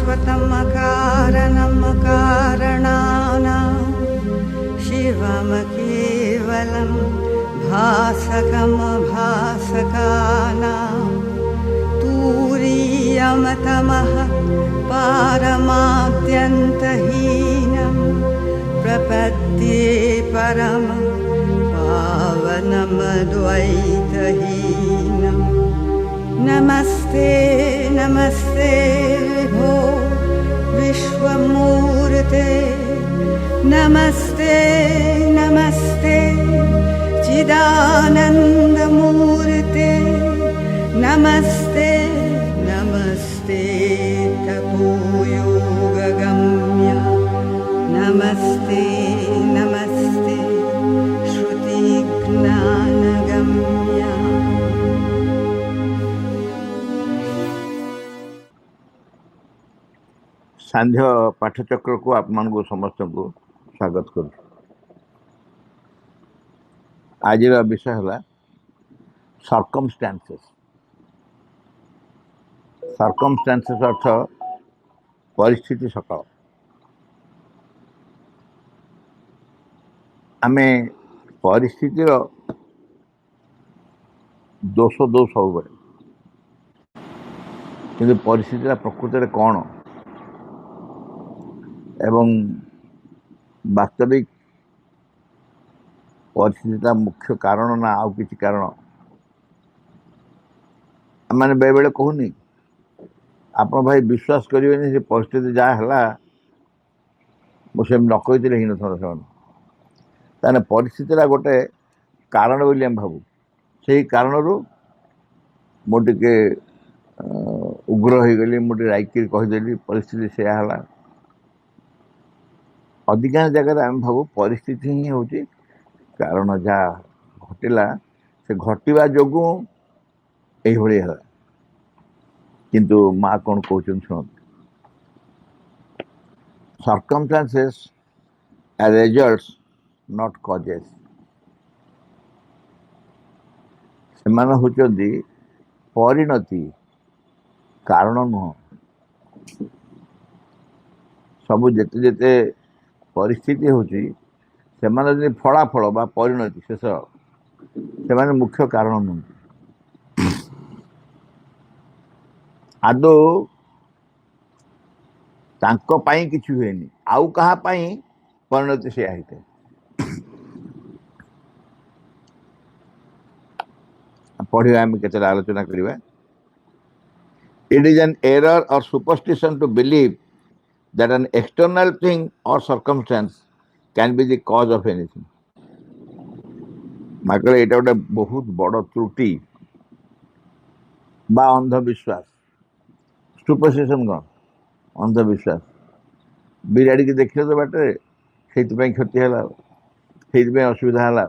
शाश्वतमकारणं कारणानां शिवमकेवलं भासकमभासकानां तुरीयमतमः पारमाद्यन्तहीनं प्रपद्ये परमं पावनमद्वैतहीनं नमस्ते नमस्ते विभो विश्वमूर्ते नमस्ते नमस्ते चिदानन्दमूर्ते नमस्ते नमस्ते तपोयोगगम्य नमस्ते नमस्ते श्रुतिज्ञानगम्य। सांध्य पाठचक्र को आप समस्त को स्वागत करूँ। आज विषय है सर्कमस्टांसेस। सर्कमस्टांसेस अर्थ परिस्थिति सकल। आमे परिस्थितिर दोष दो सब कि परिस्थिति प्रकृत में कौन एवं वास्तविक परिस्थिति मुख्य कारण ना आउ किसी कारण मैंने बेले बेले कहूनी आप भाई विश्वास करेंगे से परिस्थिति जहाँ है मुझे न कही ही न ताने परिस्थिति गोटे कारण बोली आम भावु से कारण मुझे उग्र हो गली मुझे राइकी कहीदेली परिस्थिति से है। अधिकांश जगह आम भावु परिस्थिति ही हूँ कारण जहाँ घटला से घटवा जो ये है किंतु माँ कौन कहते शुण circumstances are results not causes. से होती परिणति कारण नुह। सबू जेते जेते परिस्थिति होची से फलाफल बा परिणति शेष से मुख्य कारण नुह। आदौ तांको पाई किछि हुएनी आउ कहा पाई परिणति से आते। पढ़िया आम केते आलोचना करिवा। It is an error or superstition to believe that an external thing or circumstance can be the cause of anything. Michael एटा गोटे बहुत बड़ त्रुटि बा अंधविश्वास। सुपरस्टिशन कौन अंधविश्वास बिराड़ी की देखिए तो बाटे से क्षति है से असुविधा है।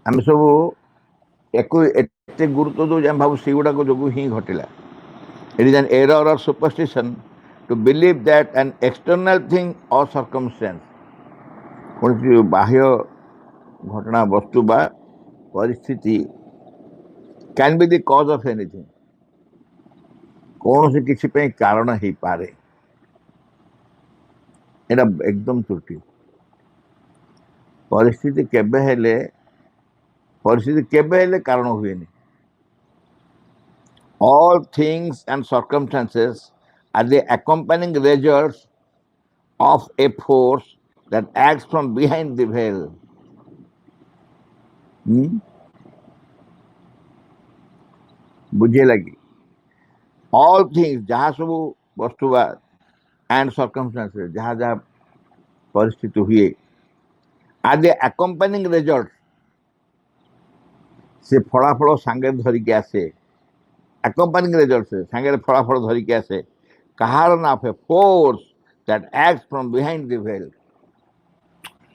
आम सब एक गुरुत्व दो भाव से गुड़ाक जो ही घटला। It is an error or superstition to believe that an external thing or circumstance कौन बाह्य घटना वस्तु बा परिस्थिति can be the cause of anything कौन से किसी पे कारण ही पारे। एटा एकदम त्रुटि। परिस्थिति केबे कारण हुए। All things and circumstances are the accompanying results of a force that acts from behind the veil. बुझे लगी। All things जहाँ सब वस्तु and circumstances जहाँ जहाँ परिस्थिति हुए are the accompanying results से फलाफल सांगे धरिकी आसे। accompanying results से सांगे फलाफल धरिकी आसे कारण of a force that acts from behind the veil.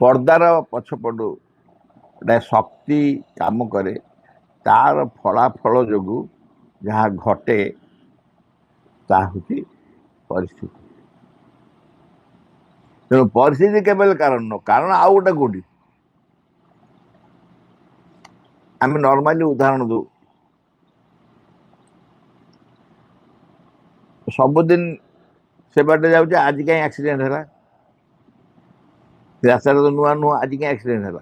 पर्दार पछपटू गोटे शक्ति काम करे तार फलाफल जो जहाँ घटे ता हूँ परिस्थिति। तेणु परिस्थिति केवल कारण न कारण आउ गोटे कौटी आम नॉर्मली उदाहरण दो सबुदिन से बाटे जाऊँ आज कहीं एक्सीडेंट है रास्ता तो नुआ नुआ आज कहीं एक्सीडेंट है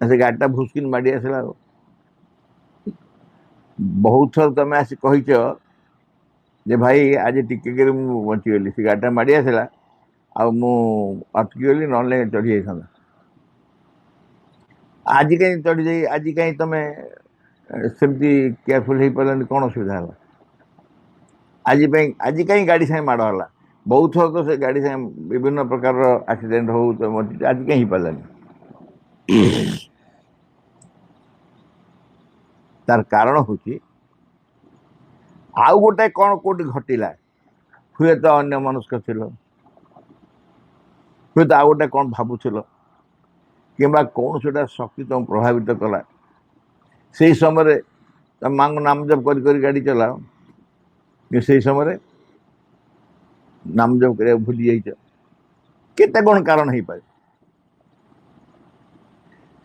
से गाड़ीटा भुसकिन माड़ी आसला बहुत थर तुम आसी कहीच जे भाई आज टिके बचीगली से गाड़ीटा माड़ी आसला अटकीगली ना चढ़ी जाता आज कहीं चढ़ी जाए आज कहीं तुम सेमती केयरफुल हो पारानी कौन असुविधा है आज कहीं गाड़ी सागे माड़ है बहुत थर तो से गाड़ी सागे विभिन्न प्रकार एक्सीडेंट हो आज कहीं पारानी तार कारण हूँ आउ गोटे कौन कौटी घटला हुए तो अन्य मनस्क थी हुए तो आउ गोटे कौन भावुल कि कौन से शक्ति तुम प्रभावित कला से समय तुम माँ को नाम जप कर गाड़ी चलाओ कि से समय नाम जप कर भूली जाइए केते कौन कारण हो पाए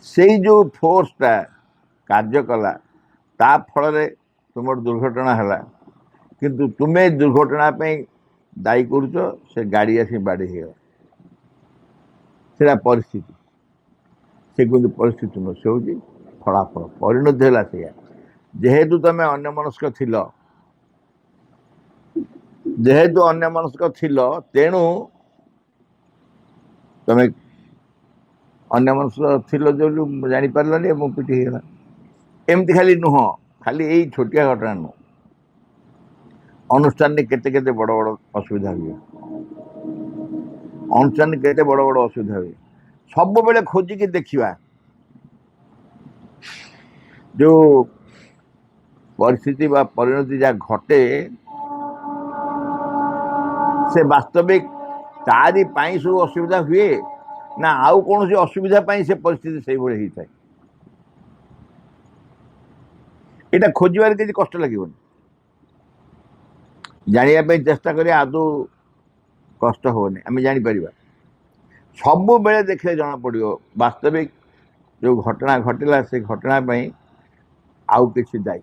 से जो फोर्सटा कार्य कला ता फल तुम दुर्घटना है किंतु तुम्हें दुर्घटना दायी कर से गाड़ी आसी बाड़ी हो परिस्थिति से किंतु परिस्थिति नुह से हूँ फलाफल परिणति है से जेहेतु तुम अन्य मनस्क थिल जेहेतु अन्य मनस्क थिल तेणु तुम अन्य मनस्क थिल जो जापारे पिटी होगा एमती खाली नुह खाली यही छोटिया घटना नुह अनुष्ठान केते केते बड़ बड़ असुविधा हुए अनुष्ठान केते बड़ बड़ असुविधा हुए सब बेले खोजिकी देखा जो परिस्थिति बा परिणति जहाँ घटे से वास्तविक तारी पाई सब असुविधा हुए ना आउ कौन असुविधा पाई से परिस्थिति से भाई होता है यहाँ खोजार किसी कष्ट लगे जानापी चेष्टा करें आदौ कष्ट होनी आम जापर सब बेले देखले जना पड़ो वास्तविक जो घटना घटला से घटना आउ किछि दायी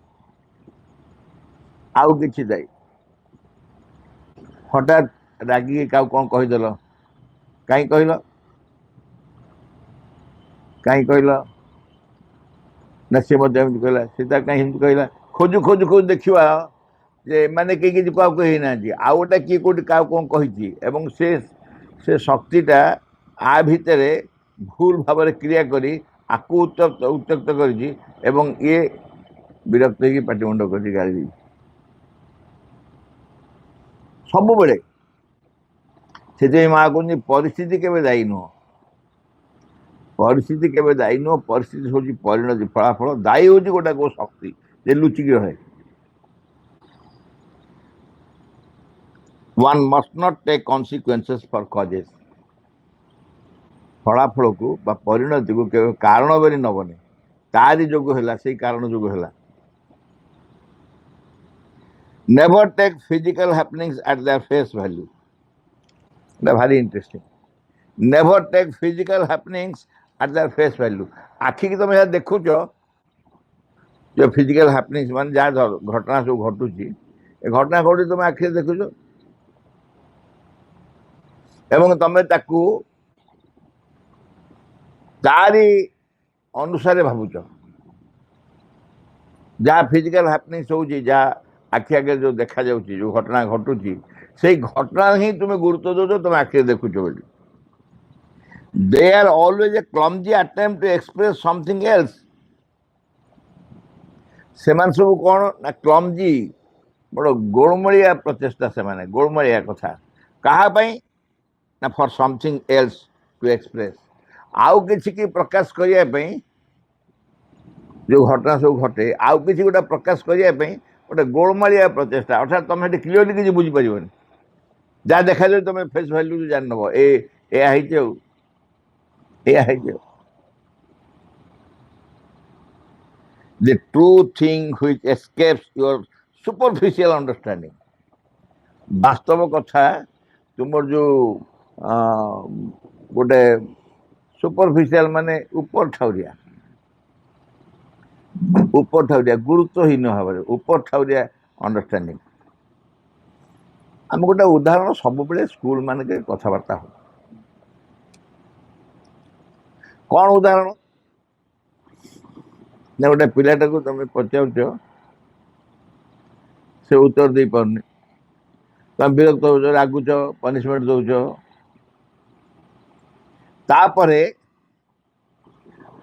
आउ किछि दायी हठात रागिक क्या कौन कहीदेल कहीं कहल कहीं कहल ना सी एमती कहला सीता कहीं कहला खोजु खोजु खोजु देखा जे माने कहीं किसी क्या कही ना आउ गोटे किए कौटी क्या कौन कही से शक्तिटा आ भितर भूल भाव क्रिया करी आकु उत्त्यक्त कर ये विरक्त हो पाटिमुंड कर गाड़ी सब बेले से माँ कहते परिस्थिति केवे दायी नुह परिस्थिति केवे दायी नुह परिस्थिति हूँ परिणति फलाफल दायी हूँ गोटे को शक्ति जे लुचिकी रहे one must not take consequences for causes फलाफल को परिणति को केवल कारण बेरी नबनी तारी जोग है से कारण जोग है never take physical happenings at their face value भारी interesting never take physical happenings at their face value आखि की तुम यह देखुच जो फिजिकल हैपनिंग्स मान जहाँ घटना सब घटुची घटना घटी तुम आखि देखुच एवं तुम ताकू तारी अनुसार भावुच जहाँ फिजिकल हैपनिंग्स होची जहाँ आखि आगे जो देखा जाउची जो घटना घटुची से घटना ही तुम्हें गुरुत्व दो तुम आखिर देखुच बोली they are always a clumsy attempt to express something else से सब कौन ना क्लमजी बड़ गोलमलिया प्रचेषा से गोलमलिया कथा कहाँ ना for something else to express आउ किसी की प्रकाश करने जो घटना सब घटे आउ किसी गोटे प्रकाश करने गोटे गोलमालिया प्रचेषा अर्थात तुम ये क्लीयरली किसी बुझीपर जहाँ देखा जाए तुम फेस भैल्यू जान नब the true thing which escapes your superficial understanding वास्तव कथा तुम जो गोटे सुपरफिशियल माने ऊपर ठाउरिया गुरुत्वहीन भाव ऊपर ठाउरिया अंडरस्टैंडिंग आम गोटे उदाहरण सब स्कूल मानक कथबार्ता हो कौन उदाहरण ना गोटे पिलाटा को तुम पचार से उत्तर दे पारे तुम विरक्त हो रागुच पनिशमेंट दौच तापरे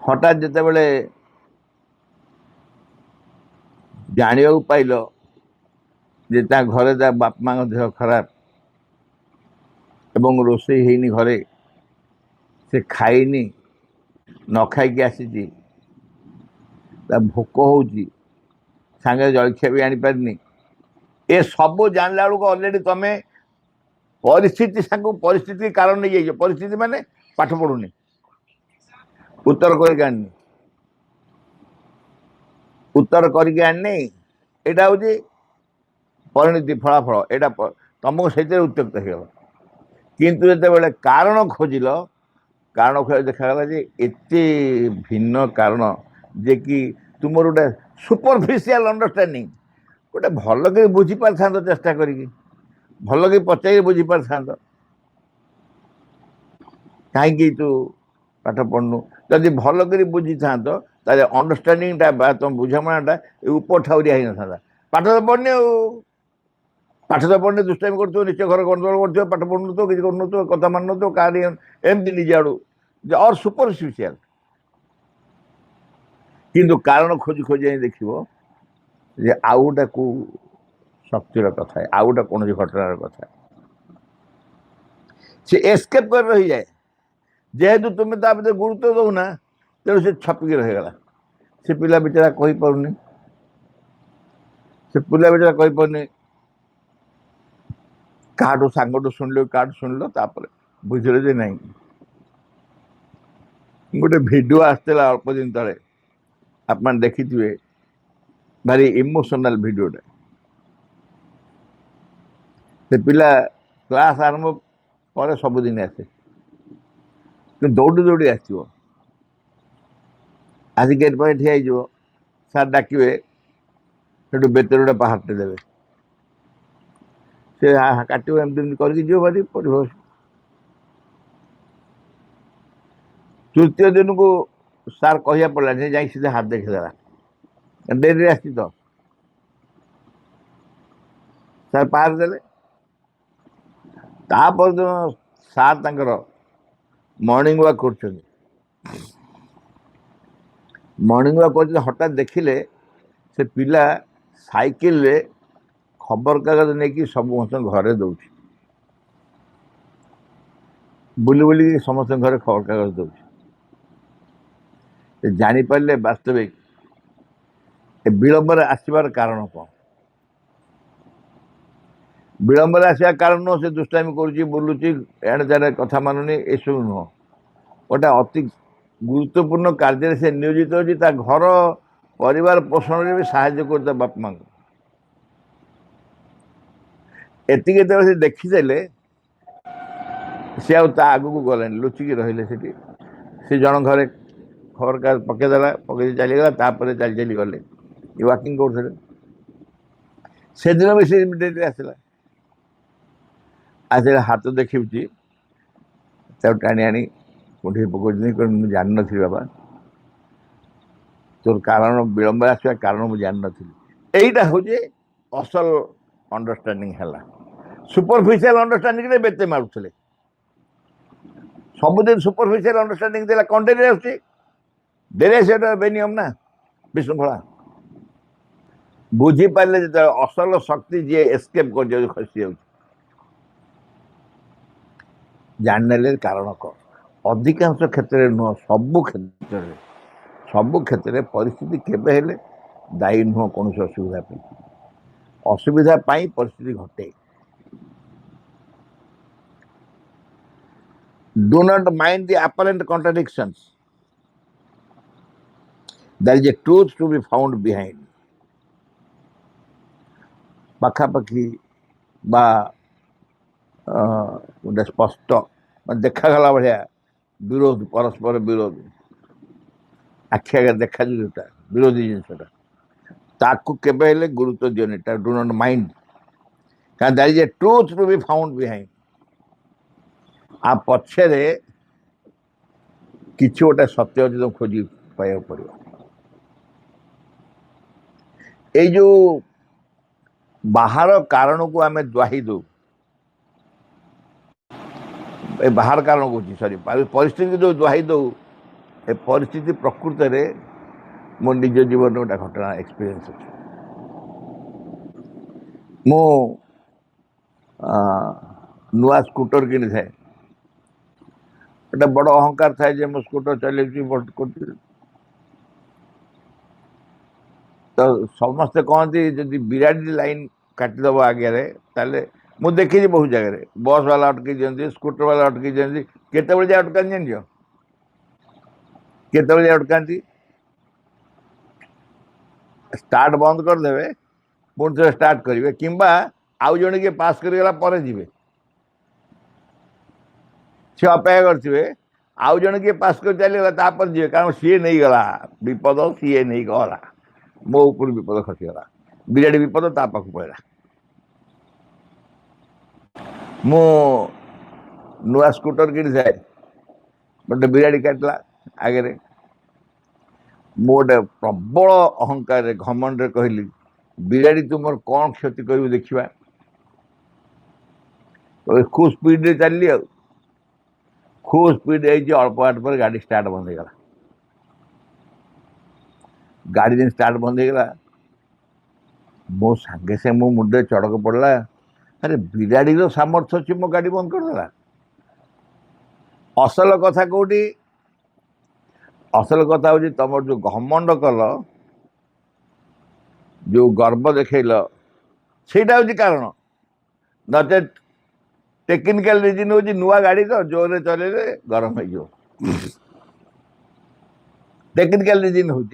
हठात जिते बड़े जाना पाइल जे घरे बाप माँ देह खराब एवं रोषे ହେଇନି घरे से खाइनी न खाई आसी भोक हो सांगे जलखिया भी आनी पारनी ए सब जानला बेलू अलरेडी तुम परिस्थिति सांग परिस्थिति कारण नहीं जाइए परिस्थिति माने पाठ पढ़ुनी उत्तर करके आनी उत्तर करके आनी यहाँ हूँ परिणति फलाफल यहाँ तुमको से उत्त्यक्त हो किंतु जो कारण खोजिल कारण खोज देखा जे एत भिन्न कारण जे कि तुम गोटे सुपरफिशियल अंडरस्टैंडिंग गोटे भल कर बुझी पार था चेष्टा करी भल कि पचार बुझी पार था कहीं तू पाठ पढ़नु जदि भल कर बुझी था अंडरस्टैंडिंग तुम बुझामणाटा ऊपर ठाउरिया ही न था पाठ तो पढ़ने पाठ तो पढ़ने दुष्टाइम कर निश्चय घर गंडगोल कर पाठ पढ़ु तो किसी कर कथा मान तो कहीं एमती निजे आड़ू और सुपरफिशियल किंतु कारण खोजी खोजी देखो जे आउ गोटे को शक्तिर कथा है आउ गोटे कौन घटनार कथा से एस्केप कर रही जाए जेहेतु तुम्हें तो गुरुत्व दौना तेणु से छपिकी रहीगला से पिला बेचारा कही पारुनी से पिला बेचारा कही पारुनी काठू सांगठू शुणिल काठू शुणिल बुझे जे नहीं गोटे भिडियो आसला अल्प दिन तले आप देखी भारी इमोशनल भिडियोटा से पिला क्लास आरंभ पर सबुदिन आसे दौड़ी दौड़ी आसो आसिक गेट पर ठिया हो सार डाकिए से बेतर गोटे पहाड़टे देवे से काटो एमती करके जीव भारी पढ़ तृतीय दिन को सार कह पड़ा जा सीधे हाथ देखीदेला डेरी आसी तो सार पार देले तापर दिन सार तंकर मॉर्निंग वॉक कर मॉर्निंग वॉक कर हठात देखिले से पिला साइकिल रे खबर कागज नहीं कि सब घरे दौड़ बुली बुली समस्त घरे खबर कागज दौड़ जापारे वास्तविक विलंबर आसबार कारण कौन विलंबर आसवा कारण नुह से दुष्टाइम कर बुलूची एड़े तेड़े कथा मानुनी एसबू नुह गोटे अति गुरुत्वपूर्ण कार्य से नियोजित होती घर परिवार पोषण में भी साहाय्य कर बाप माँ एति से देखीदे सी आगू गले लुचिकी रही से जन घरे खबर कागज पकईदेला पकई चलीगला तापर चली चली गले वाकिंग कर से दिन भी से इमिडिएटली आसला आस हाथ देखी टाणी आनी कोठी पकड़ मुझे जान नी बाबा तोर कारण विलंब आसवा कारण मुझे जान नी यहीटा हूँ असल अंडरस्टैंडिंग है सुपरफिशियल अंडरस्टैंडिंग बेते मारुले सबुदिन सुपरफिशियल अंडरस्टैंडिंग देला कौन डेरी आसुची डेरी से बेनियम ना विशृंखला बुझी पारे जो असल शक्ति जी एस्केप कर खसी जा जानने कारण कौन अधिकांश क्षेत्र में नुह सबु क्षेत्र में परिस्थिति केबे हेले दायी नुह कौन असुविधा परिस्थिति घटे do not mind the apparent contradictions there is a truth to be found behind पाखापाखि बा गोटे स्पष्ट देखागला भाया विरोध परस्पर विरोध आखि आगे देखा जोटा विरोधी जिनसा ताकू केबे गुरुत्व दियोनी डू नॉट माइंड कारण that is a truth to be found behind आ पछरे किसी गोटे सत्य अच्छी तुम खोजी पाइबा पड़ो ये जो बाहर कारण को आम दुआई दो बाहर कारण कौन सॉरी परिस्थिति जो दुआई दो ए परिस्थिति प्रकृत में मो निज जीवन गोटे घटना एक्सपीरियंस अच्छे मु नुआ स्कूटर किनी थाए गोटे बड़ अहंकार थाए जे मो स्कूटर चल तो समस्ते कहती जदि बिराड़ी लाइन काटिदेव आगे ताले मु देखी बहुत जगह बस वाला अटकी दिखती स्कूटर वाला अटकी दिखती केत जाए अटका जान केत जाए अटका स्टार्ट बंद करदे पुणी थे स्टार्ट करेंगे कि आउ जन किए पास करगला जी सी अपेक्षा करेंगे आउ जन किए पास कर चलीगला जी कारण सी नहीं गला विपद सी नहीं गला मो ऊपर विपद खसीगला बिराड़ी विपद ता पाख पड़ा मु नुआ स्कूटर किनी थाए गोटे बिराड़ी काटला आगे मु गोटे प्रबल अहंकार घमंड कहली बिराड़ी तुम कौन क्षति कर देखा तो खूब स्पीड रे चलली खूब स्पीड अल्प बाट पर गाड़ी स्टार्ट बंद हो गला गाड़ी दिन स्टार्ट बंद हो गला मो सांगे से मो मुंडे चढ़क पड़ला अरे बिराड़ी सामर्थ्य अच्छी मो गाड़ी बंद करदेला असल कथा कौटी असल कथा हूँ तुम जो घमंड कल जो गर्व देखल सेटा हूँ कारण नचे टेक्निकल रिजन हूँ नुआ गाड़ी तो जोर चलेले गरम हो टेक्निकल रिजन हूँ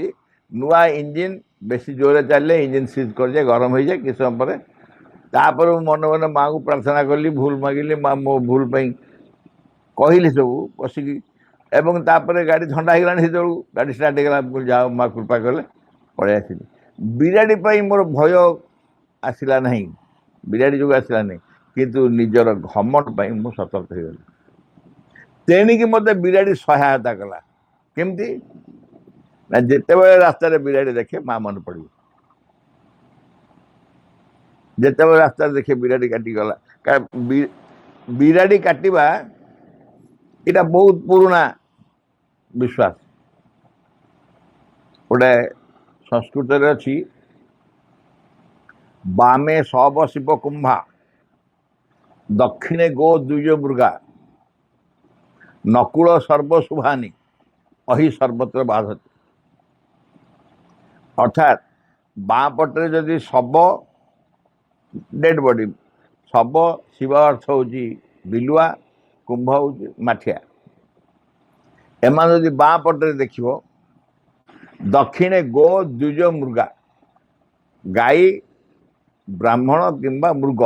नुआ इंजिन बेसी जोर चलले इंजिन सीज कर जाए गरम हो जाए किस समय तापर मन मन माँ को प्रार्थना कली भूल मागिली माँ मो भूल कहली सब बसिकी एवं तापर गाड़ी ठंडा हो गला से गाड़ी स्टार्ट होगा जाओ माँ कृपा कले पलि आसिली बिराड़ी मोर भय आसला ना बिराड़ी जो आसला नहीं किंतु निजर घमंड पर मुझे सतर्क हो गली तेणिकी मत बिराड़ी सहायता कला केमती ना जिते रास्ता बिराड़ी देखे माँ मन पड़ जिते रास्ता देखे बिराड़ी काटिगला बिराड़ी काटिबा इटा बहुत पुराना विश्वास गोटे संस्कृत अच्छी बामे सब शिव कुंभा दक्षिणे गो द्विज मृगा नकुल सर्वशुभानी अहि सर्वत्र बाधते अर्थात बाँ पटे जदि शव डेड बॉडी शव शिव अर्थ हूँ बिलुआ कुंभ हूँ माठिया एम जदि बाँ पटे देख दक्षिणे गो द्विज मृगा गाई ब्राह्मण किंबा मृग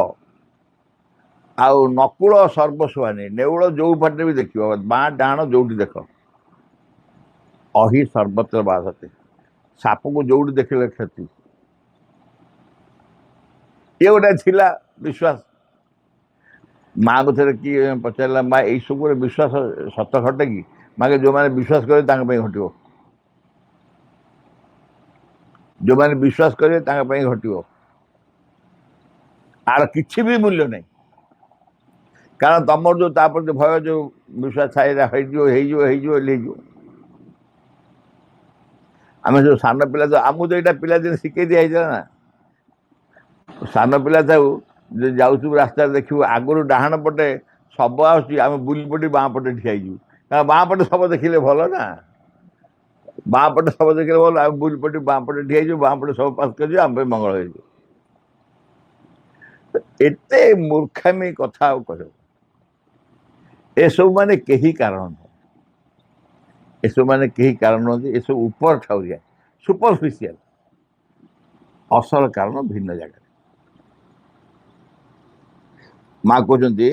आउ नकुल सर्वस्वानी नेउल जो पटे भी देख बाँ डाण जो देख अहि सर्वत्र बाधते साप को जो देखले क्षति ये गोटे थिला विश्वास माँ को थे कि पचारा माँ यही सब विश्वास सत घटे कि माँ के जो मैंने विश्वास करे घटो जो मैंने विश्वास करे घटो आर किसी भी मूल्य नहीं कारण तुम जो तापर भय जो विश्वास थाए आम जो सान पिला तो आमको तो यहाँ पिला दिन शिखे दिखाई ना सान पिला था जाऊ रास्ता देखू आगुरी डाहाण पटे शब आम बुली पटी बाँ पटे ठिया कारण बाँ पटे सब देखिले भल ना बाँ पटे सब देखिले भल आम बुली पटी बाँ पटे ठिया बाँ पटे सब पास कर आम मंगल हो एते मूर्खामी कथा कह ए सब माने कहीं कारण ए सब माने कहीं कारण नहीं ये सब ऊपर ठाउरिया सुपरफिशियल असल कारण भिन्न जगह माँ कहते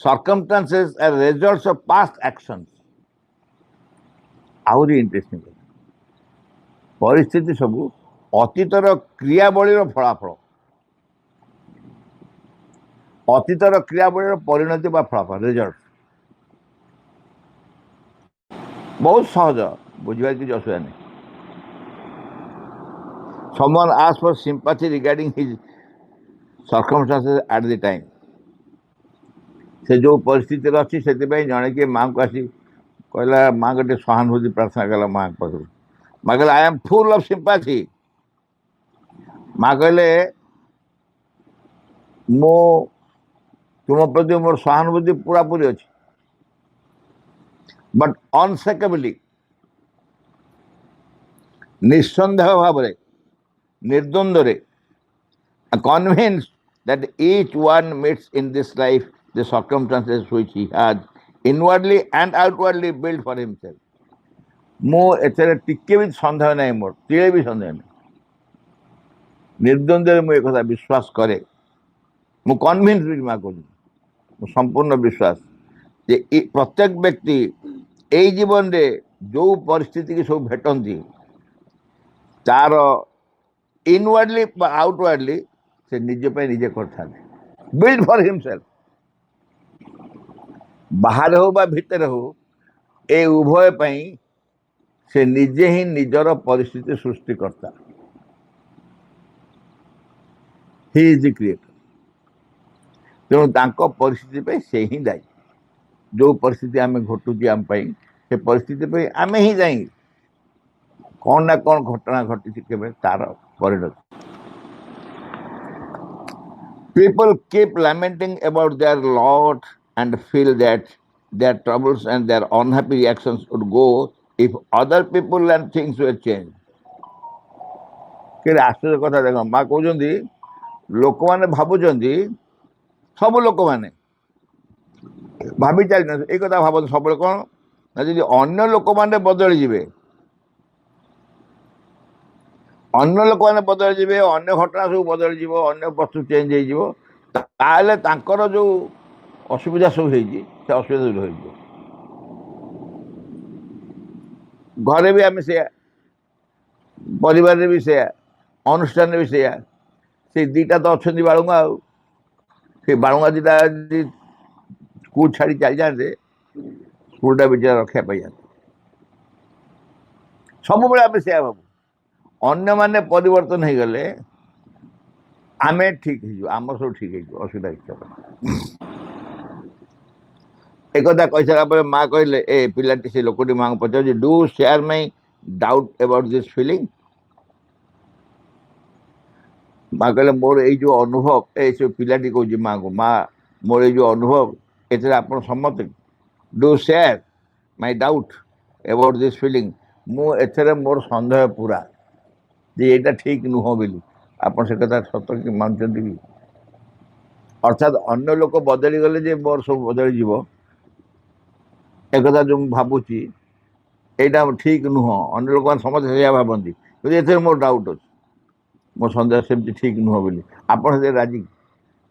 circumstances are results of past actions आहुरी इंटरेस्टिंग परिस्थिति सब अतीतर क्रियावलीर फलाफल ଅତୀତର କ୍ରିୟାବଳୀର ପରିଣତି ବା ଫଳାଫଳ ରେଜଲ୍ଟ ବହୁତ ସହଜ, ବୁଝିବାର କିଛି ଅସୁବିଧା ନାହିଁ। Someone asked for sympathy regarding his circumstances at the time. ସେ ଯେଉଁ ପରିସ୍ଥିତିରେ ଅଛି ସେଥିପାଇଁ ଜଣେ କିଏ ମାଆଙ୍କୁ ଆସି କହିଲା, ମାଆଙ୍କ ଟିକେ ସହାନୁଭୂତି ପ୍ରାର୍ଥନା କଲା ମାଆଙ୍କ ପାଖରୁ। ମାଆ କହିଲେ I M full of sympathy. ମାଆ କହିଲେ ମୁଁ ତୁମ ପ୍ରତି ମୋର ସହାନୁଭୂତି ପୁରାପୁରି ଅଛି, ବଟ୍ ଅନସେକେବଲି, ନିଃସନ୍ଦେହ ଭାବରେ, ନିର୍ଦ୍ୱନ୍ଦ୍ୱରେ, convinced that each one meets in this life the circumstances which he has inwardly and outwardly built for himself. ମୁଁ ଏଥିରେ ଟିକେ ବି ସନ୍ଦେହ ନାହିଁ, ମୋର ଟିକେ ବି ସନ୍ଦେହ ନାହିଁ, ନିର୍ଦ୍ୱନ୍ଦ୍ୱରେ ମୁଁ ଏକଥା ବିଶ୍ୱାସ କରେ। ମୁଁ କନଭିନ୍ସ ବି ମା କହୁଛି, ମୁଁ ସମ୍ପୂର୍ଣ୍ଣ ବିଶ୍ୱାସ ଯେ ପ୍ରତ୍ୟେକ ବ୍ୟକ୍ତି ଏଇ ଜୀବନରେ ଯେଉଁ ପରିସ୍ଥିତିକି ସବୁ ଭେଟନ୍ତି ତାର ଇନୱାର୍ଡଲି ବା ଆଉଟୱାର୍ଡଲି ସେ ନିଜ ପାଇଁ ନିଜେ କରିଥାନ୍ତି, ବିଲ୍ଡ ଫର୍ ହିମସେଲ୍ଫ। ବାହାରେ ହଉ ବା ଭିତରେ ହଉ, ଏ ଉଭୟ ପାଇଁ ସେ ନିଜେ ହିଁ ନିଜର ପରିସ୍ଥିତି ସୃଷ୍ଟିକର୍ତ୍ତା। He is the creator. ତେଣୁ ତାଙ୍କ ପରିସ୍ଥିତି ପାଇଁ ସେ ହିଁ ଦାୟୀ। ଯେଉଁ ପରିସ୍ଥିତି ଆମେ ଘଟୁଛି ଆମ ପାଇଁ, ସେ ପରିସ୍ଥିତି ପାଇଁ ଆମେ ହିଁ ଦାୟୀ। କ'ଣ ନା କ'ଣ ଘଟଣା ଘଟିଛି କେବେ ତାର ପରିଣତି। People keep lamenting about their lot and feel that their troubles and their unhappy reactions would go if other people and things were changed. କେତେ ଆଶ୍ଚର୍ଯ୍ୟ କଥା ଦେଖ, ମା କହୁଛନ୍ତି ଲୋକମାନେ ଭାବୁଛନ୍ତି, ସବୁ ଲୋକମାନେ ଭାବି ଚାଲିଛନ୍ତି ଏଇ କଥା ଭାବନ୍ତି ସବୁବେଳେ କ'ଣ ନା ଯଦି ଅନ୍ୟ ଲୋକମାନେ ବଦଳିଯିବେ, ଅନ୍ୟ ଲୋକମାନେ ବଦଳିଯିବେ, ଅନ୍ୟ ଘଟଣା ସବୁ ବଦଳିଯିବ, ଅନ୍ୟ ବସ୍ତୁ ଚେଞ୍ଜ ହେଇଯିବ, ତାହେଲେ ତାଙ୍କର ଯେଉଁ ଅସୁବିଧା ସବୁ ହେଇଛି ସେ ଅସୁବିଧା ଦୂର ହେଇଯିବ। ଘରେ ବି ଆମେ ସେଇଆ, ପରିବାରରେ ବି ସେଇଆ, ଅନୁଷ୍ଠାନରେ ବି ସେଇଆ। ସେ ଦୁଇଟା ତ ଅଛନ୍ତି ବାଳୁଙ୍ଗା, ଆଉ ସେ ବାଳୁଙ୍ଗା ଦୁଇଟା ଯଦି ସ୍କୁଲ ଛାଡ଼ି ଚାଲିଯାଆନ୍ତେ, ସ୍କୁଲଟା ବିଚାର ରକ୍ଷା ପାଇଯାନ୍ତେ। ସବୁବେଳେ ଆମେ ସେଇଆ ଭାବୁ, ଅନ୍ୟମାନେ ପରିବର୍ତ୍ତନ ହେଇଗଲେ ଆମେ ଠିକ୍ ହେଇଯିବ, ଆମର ସବୁ ଠିକ୍ ହେଇଯିବ, ଅସୁବିଧା କିଛି ହେବ। একথা କହିସାରିଲା ପରେ ମା କହିଲେ, ଏ ପିଲାଟି ସେ ଲୋକଟି ମାଆଙ୍କୁ ପଚାରୁଛି, do share my doubt about this feeling. ମା କହିଲେ ମୋର ଏଇ ଯେଉଁ ଅନୁଭବ, ସେ ପିଲାଟି କହୁଛି ମାଆଙ୍କୁ, ମା ମୋର ଏଇ ଯେଉଁ ଅନୁଭବ ଏଥିରେ ଆପଣ ସମ୍ମତ? Do share my doubt about this feeling. ମୁଁ ଏଥିରେ ମୋର ସନ୍ଦେହ ପୁରା ଯେ ଏଇଟା ଠିକ୍ ନୁହଁ ବୋଲି। ଆପଣ ସେ କଥା ସତ କି ମାନୁଛନ୍ତି କି? ଅର୍ଥାତ୍ ଅନ୍ୟ ଲୋକ ବଦଳିଗଲେ ଯେ ମୋର ସବୁ ବଦଳିଯିବ, একথা ଯେଉଁ ମୁଁ ଭାବୁଛି ଏଇଟା ଠିକ୍ ନୁହଁ, ଅନ୍ୟ ଲୋକମାନେ ସମସ୍ତେ ସେଇଆ ଭାବନ୍ତି, କିନ୍ତୁ ଏଥିରେ ମୋର ଡାଉଟ୍ ଅଛି, ମୋ ସନ୍ଦେହ ସେମିତି ଠିକ୍ ନୁହଁ ବୋଲି। ଆପଣ ସେଥିରେ ରାଜି?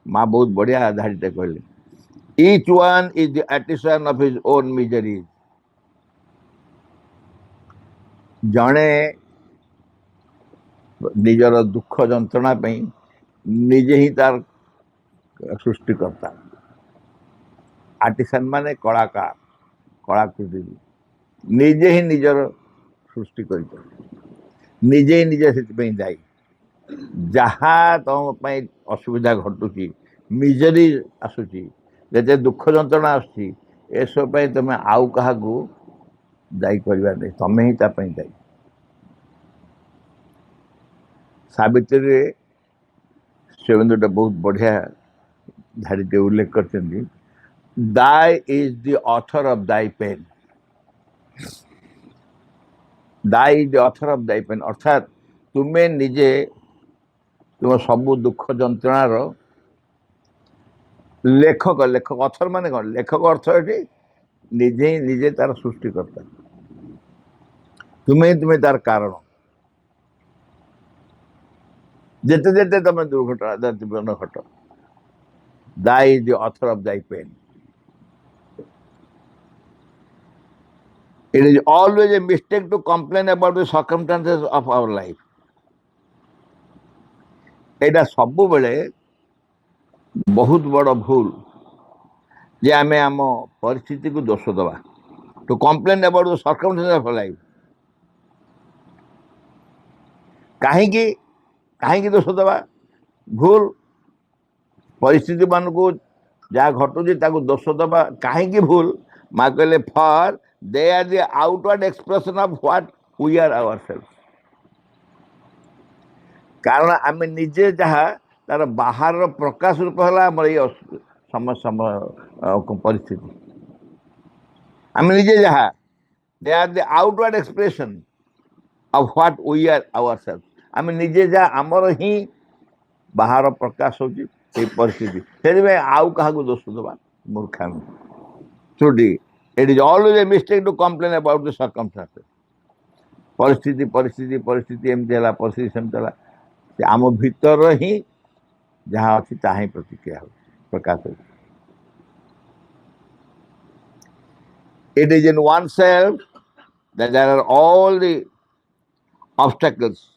ମା ବହୁତ ବଢ଼ିଆ ଧାଡ଼ିଟେ କହିଲେ, each one is the artisan of his own miseries. ଜଣେ ନିଜର ଦୁଃଖ ଯନ୍ତ୍ରଣା ପାଇଁ ନିଜେ ହିଁ ତାର ସୃଷ୍ଟିକର୍ତ୍ତା। ଆର୍ଟିସାନ୍ ମାନେ କଳାକାର, କଳାକୃତି ନିଜେ ହିଁ ନିଜର ସୃଷ୍ଟି କରିଛନ୍ତି, ନିଜେ ହିଁ ନିଜେ ସେଥିପାଇଁ ଦାୟୀ। ଯାହା ତମ ପାଇଁ ଅସୁବିଧା ଘଟୁଛି, ମିଜରି ଆସୁଛି, ଯେତେ ଦୁଃଖ ଯନ୍ତ୍ରଣା ଆସୁଛି, ଏସବୁ ପାଇଁ ତମେ ଆଉ କାହାକୁ ଦାୟୀ କରିବା ନାହିଁ, ତମେ ହିଁ ତା ପାଇଁ ଦାୟୀ। ସାବିତ୍ରୀରେ ସେବନ୍ଦୁଟା ବହୁତ ବଢ଼ିଆ ଧାଡ଼ିଟେ ଉଲ୍ଲେଖ କରିଛନ୍ତି, thy is the author of thy pain. Thy is the author of thy pain, ଅର୍ଥାତ୍ ତୁମେ ନିଜେ ତୁମ ସବୁ ଦୁଃଖ ଯନ୍ତ୍ରଣାର ଲେଖକ। ଲେଖକ ଅଥର ମାନେ କ'ଣ? ଲେଖକ ଅର୍ଥ ଏଠି ନିଜେ ହିଁ ନିଜେ ତାର ସୃଷ୍ଟିକର୍ତ୍ତା, ତୁମେ ତାର କାରଣ। ଯେତେ ଯେତେ ତମେ ଦୁର୍ଘଟଣା ଜୀବନ ଘଟ, thy is the author of thy pain. It is always a mistake to complain about the circumstances of our life. এটা ସବୁବେଳେ बहुत बड़ भूल जे आमे आम परिस्थिति को दोष दबा to complain about the circumstance of life कहीं कहीं दोष दबा भूल परिस्थिति मान को जहाँ घटुची दोष दबा कहीं भूल माँ कहले for they are the outward expression of what we are ourself कारण आम निजे जहाँ तार बाहर प्रकाश रूप है आम ये परिस्थिति आम निजे जहाँ they are the outward expression of what we are ourself आम निजे जहाँ आमर ही बाहर प्रकाश होची परिस्थिति से आउ क्या दोष दबा मूर्खामी त्रुटि it is always a mistake to complain about the circumstances परिस्थिति परिस्थिति परिस्थिति एमती है परिस्थिति सेमती है आम भीतर ही जहाँ अच्छी ता ही प्रतिक्रिया हो प्रकाश हो it is in oneself that there are all the obstacles.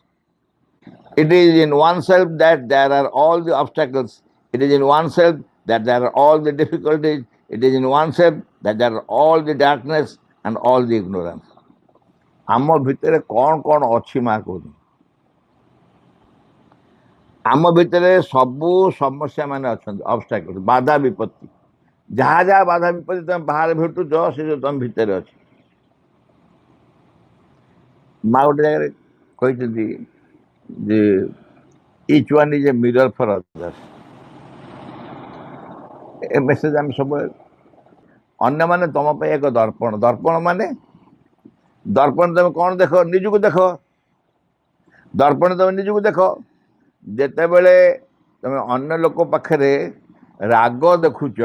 It is in oneself that there are all the obstacles. It is in oneself that there are all the difficulties. It is in oneself that there are all the darkness and all the ignorance. आम भितर कौन कौन अच्छी माँ को आम भितर सबू समस्या मान अच्छा ऑब्स्टेकल्स बाधा विपत्ति जहाँ जहाँ बाधा विपत्ति तुम बाहर भेटुच से तुम भितर अच्छे माँ गोटे जगह कहते जे each one is a mirror for others a message आम सब अन्य माने तुम पे एक दर्पण दर्पण माने दर्पण तुम कौन देख निजक देख दर्पण तुम निजक देख जिते बड़े तुम अन्य लोक पाखे राग देखुच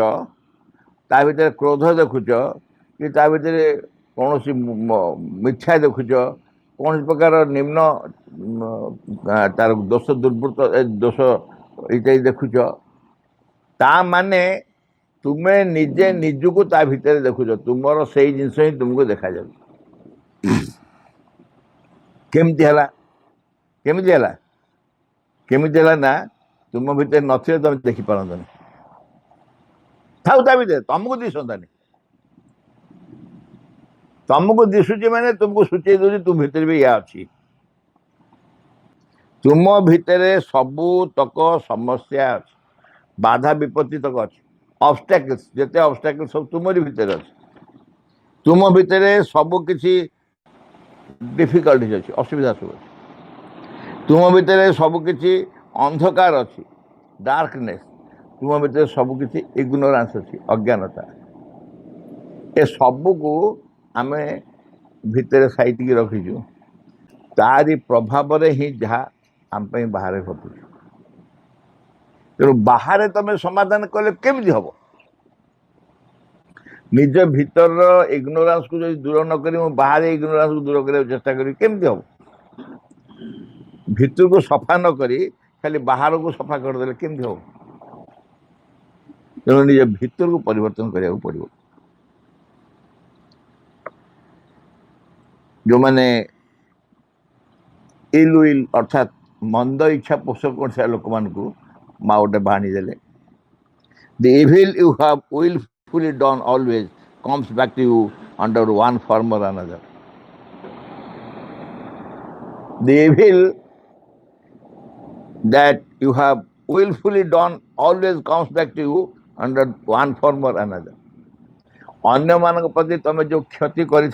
ता भीतर क्रोध देखुच कि ता भीतर कौन मिथ्या देखुच कौन प्रकार निम्न तार दोष दुर्वृत्त दोष ये देखुच ता माने तुम्हें निजे निजको ता भीतर देखुच तुमर से जिनस ही तुमको देखा जा केमिति हला ना तुम भीतर नथिले तुम देखी पारंतनी थाउ ता भीतर तुमको दिसंतानी तुमको दिशुची मैंने तुमको सूचे दूसरी तुम भीतर भी या अच्छी तुम भीतर सबू तक समस्या अच्छी बाधा विपत्ति तक अच्छी ऑब्स्टेकल्स जिते ऑब्स्टेकल्स सब तुमरी भीतर अच्छी तुम भीतर सबू किसी डिफिकल्टीज अच्छी असुविधा सब अच्छी तुम भीतर सबू किसी अंधकार अच्छी डार्कनेस तुम भीतर सबू किसी इग्नोरेंस अच्छी अज्ञानता ए सबू को आमे भितर साइट की रखीचु तारी प्रभाव ही जहाँ आम बाहर घटू तेणु बाहर तुम समाधान कले केमती हम निज भीतर इग्नोरेंस को जो दूर न करी बाहर इग्नोरेंस को दूर करने चेष्टा करी केमती हम भीतर को सफा न करी खाली बाहर को सफा करदे केमती हम तेणु निज भीतर को परिवर्तन करने पड़ो जो मैंने इल विल अर्थात मंद इच्छा पोषक कर लोक मान को माँ गोटे बाणी देले the evil you have willfully done always comes back to you under one form or another. The evil that you have willfully done always comes back to you under one form or another. अन्य मान प्रति तुम जो क्षति कर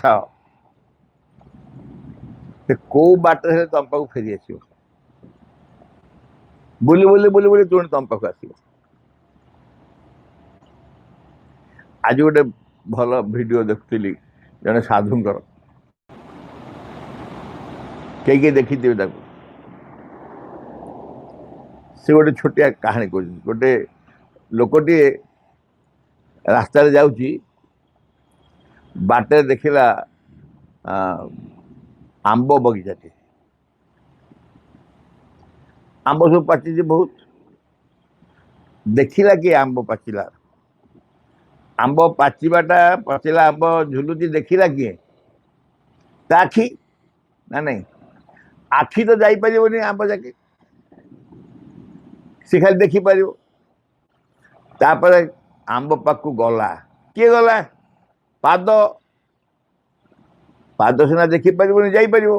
कौ बाट से तुम पाक फेरी आस बुली बुली बुली बुली तुम तुम पाक आस आज गोटे भल वीडियो देखुली जड़े साधुंकर कई देखी से गोटे छोटिया कहानी कह गोटे लोकटे रास्तार जाऊँगी बाटे देखला आंब बगीचाटे आंब सब पाची बहुत देखला कि आंब पाचिला आंब पाचिबाटा पाचिला आंब झुलुची देखला किए आखि ना नहीं आखि तो जापर आंब जाके सी खाली देखिपर ତାପରେ ଆମ୍ବ ପାଖକୁ ଗଲା। କିଏ ଗଲା? ପାଦ। ପାଦ ସିନା ଦେଖିପାରିବନି, ଯାଇପାରିବ।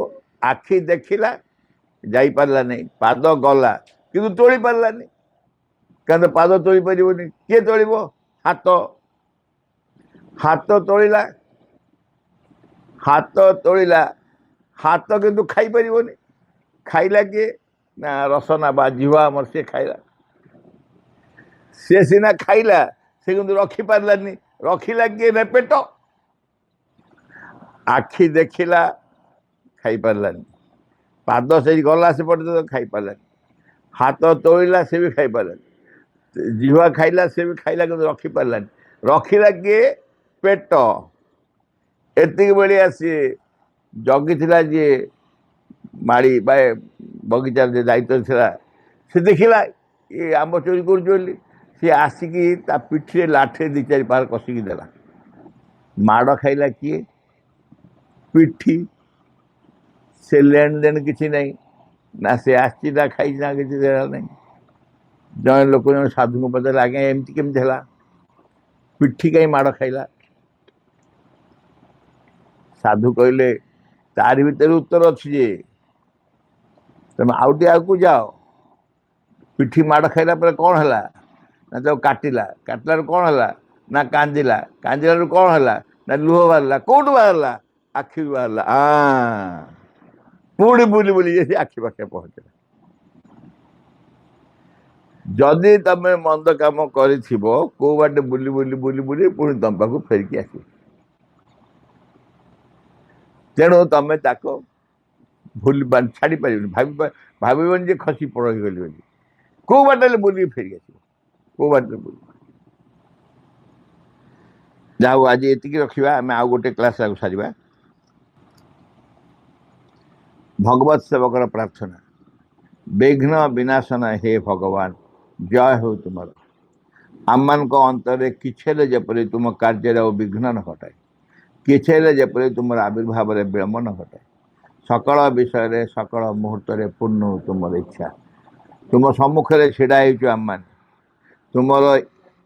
ଆଖି ଦେଖିଲା, ଯାଇପାରିଲା ନାହିଁ। ପାଦ ଗଲା କିନ୍ତୁ ତୋଳି ପାରିଲାନି, କାରଣ ପାଦ ତୋଳି ପାରିବନି। କିଏ ତୋଳିବ? ହାତ। ହାତ ତୋଳିଲା, ହାତ ତୋଳିଲା, ହାତ କିନ୍ତୁ ଖାଇପାରିବନି। ଖାଇଲା କିଏ? ନା ରସନା ବା ଜିହ୍ୱା ଆମର, ସିଏ ଖାଇଲା। ସିଏ ସିନା ଖାଇଲା, ସେ କିନ୍ତୁ ରଖିପାରିଲାନି। ରଖିଲା କିଏ? ନା ପେଟ। ଆଖି ଦେଖିଲା, ଖାଇପାରିଲାନି। ପାଦ ସେଇ ଗଲା ସେପଟେ, ଖାଇପାରିଲାନି। ହାତ ତୋଳିଲା, ସେ ବି ଖାଇପାରିଲାନି। ଜିହ୍ୱା ଖାଇଲା, ସେ ବି ଖାଇଲା, କିନ୍ତୁ ରଖିପାରିଲାନି। ରଖିଲା କିଏ? ପେଟ। ଏତିକି ବେଳିଆ ସିଏ ଜଗିଥିଲା, ଯିଏ ମାଳି ବା ବଗିଚାର ଯେ ଦାୟିତ୍ୱ ଥିଲା, ସେ ଦେଖିଲା ଏ ଆମ୍ବ ଚୋରି କରୁଛି ବୋଲି। ସିଏ ଆସିକି ତା ପିଠିରେ ଲାଠିରେ 2-4 ପାହାର କଷିକି ଦେଲା। ମାଡ଼ ଖାଇଲା କିଏ? ପିଠି। ସେ ଲେଣ ଦେଣ କିଛି ନାହିଁ, ନା ସେ ଆସିଛି ନା ଖାଇଛି, ନା କିଛି ଦେଲା ନାହିଁ। ଜଣେ ଲୋକ ଜଣେ ସାଧୁଙ୍କୁ ପଚାରିଲା, ଆଜ୍ଞା ଏମିତି କେମିତି ହେଲା? ପିଠି କାହିଁ ମାଡ଼ ଖାଇଲା? ସାଧୁ କହିଲେ, ତାରି ଭିତରେ ଉତ୍ତର ଅଛି ଯେ ତମେ ଆଉ ଟିକେ ଆଗକୁ ଯାଅ। ପିଠି ମାଡ଼ ଖାଇଲା ପରେ କ'ଣ ହେଲା? ନା ତାକୁ କାଟିଲା। କାଟିଲାରୁ କ'ଣ ହେଲା? ନା କାନ୍ଦିଲା। କାନ୍ଦିଲାରୁ କ'ଣ ହେଲା? ନା ଲୁହ ବାହାରିଲା। କୋଉଠୁ ବାହାରିଲା? ଆଖିରୁ ବାହାରିଲା। ପୁଣି ବୁଲି ବୁଲି ସେ ଆଖି ପାଖେ ପହଞ୍ଚିଲା। ଯଦି ତମେ ମନ୍ଦ କାମ କରିଥିବ, କୋଉ ବାଟେ ବୁଲି ବୁଲି ବୁଲି ବୁଲି ପୁଣି ତମ ପାଖକୁ ଫେରିକି ଆସିବ। ତେଣୁ ତମେ ତାକୁ ଭୁଲି ଛାଡ଼ି ପାରିବନି। ଭାବିବନି ଯେ ଖସି ପଳେଇଗଲି ବୋଲି। କୋଉ ବାଟରେ ବୁଲିକି ଫେରି ଆସିବ, କୋଉ ବାଟରେ ବୁଲି। ଯାହା ହଉ ଆଜି ଏତିକି ରଖିବା। ଆମେ ଆଉ ଗୋଟେ କ୍ଲାସ୍ ଆଗକୁ ସାରିବା। ଭଗବତ ସେବକର ପ୍ରାର୍ଥନା। ବିଘ୍ନ ବିନାଶନ ହେ ଭଗବାନ, ଜୟ ହେଉ ତୁମର। ଆମମାନଙ୍କ ଅନ୍ତରରେ କିଛି ହେଲେ ଯେପରି ତୁମ କାର୍ଯ୍ୟରେ ଆଉ ବିଘ୍ନ ନ ଘଟାଏ, କିଛି ହେଲେ ଯେପରି ତୁମର ଆବିର୍ଭାବରେ ବିଳମ୍ବ ନ ଘଟାଏ। ସକଳ ବିଷୟରେ ସକଳ ମୁହୂର୍ତ୍ତରେ ପୂର୍ଣ୍ଣ ହେଉ ତୁମର ଇଚ୍ଛା। ତୁମ ସମ୍ମୁଖରେ ଛିଡ଼ା ହେଇଛୁ ଆମମାନେ। ତୁମର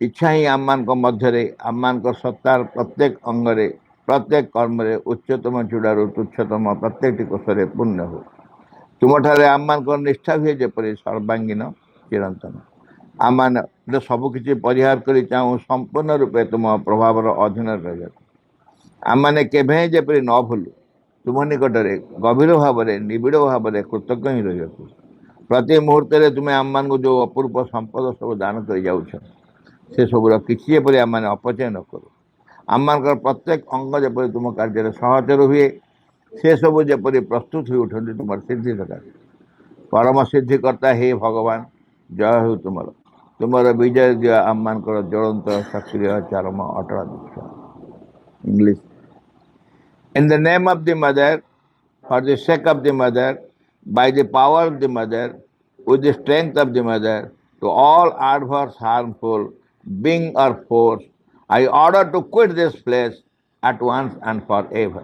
ଇଚ୍ଛା ହିଁ ଆମମାନଙ୍କ ମଧ୍ୟରେ, ଆମମାନଙ୍କ ସତ୍ତାର ପ୍ରତ୍ୟେକ ଅଙ୍ଗରେ, ପ୍ରତ୍ୟେକ କର୍ମରେ, ଉଚ୍ଚତମ ଚୂଡ଼ାରୁ ତୁଚ୍ଛତମ ପ୍ରତ୍ୟେକଟି କୋଷରେ ପୂର୍ଣ୍ଣ ହେଉ। ତୁମଠାରେ ଆମମାନଙ୍କର ନିଷ୍ଠା ହୁଏ ଯେପରି ସର୍ବାଙ୍ଗୀନ ଚିରନ୍ତନ। ଆମମାନେ ସବୁକିଛି ପରିହାର କରି ଚାହୁଁ ସମ୍ପୂର୍ଣ୍ଣ ରୂପେ ତୁମ ପ୍ରଭାବର ଅଧୀନରେ ରହିବାକୁ। ଆମମାନେ କେବେ ଯେପରି ନ ଭୁଲୁ ତୁମ ନିକଟରେ ଗଭୀର ଭାବରେ, ନିବିଡ଼ ଭାବରେ କୃତଜ୍ଞ ହିଁ ରହିବାକୁ। ପ୍ରତି ମୁହୂର୍ତ୍ତରେ ତୁମେ ଆମମାନଙ୍କୁ ଯେଉଁ ଅପୂର୍ବ ସମ୍ପଦ ସବୁ ଦାନ କରି ଯାଉଛ, ସେସବୁର କିଛି ଯେପରି ଆମମାନେ ଅପଚୟ ନ କରୁ। ଆମମାନଙ୍କର ପ୍ରତ୍ୟେକ ଅଙ୍ଗ ଯେପରି ତୁମ କାର୍ଯ୍ୟରେ ସହଚର ହୁଏ, ସେସବୁ ଯେପରି ପ୍ରସ୍ତୁତ ହୋଇ ଉଠନ୍ତି ତୁମର ସିଦ୍ଧି ସକାଶେ। ପରମ ସିଦ୍ଧିକର୍ତ୍ତା ହେ ଭଗବାନ, ଜୟ ହେଉ ତୁମର। ତୁମର ବିଜୟ ଦିଅ ଆମମାନଙ୍କର ଜ୍ୱଳନ୍ତ ସକ୍ରିୟ ଚରମ ଅଟଳ ଦୀକ୍ଷା। English. In the name of the Mother, for the sake of the Mother, by the power of the Mother, with the strength of the Mother, to all adverse, harmful being or force, I order to quit this place at once and forever.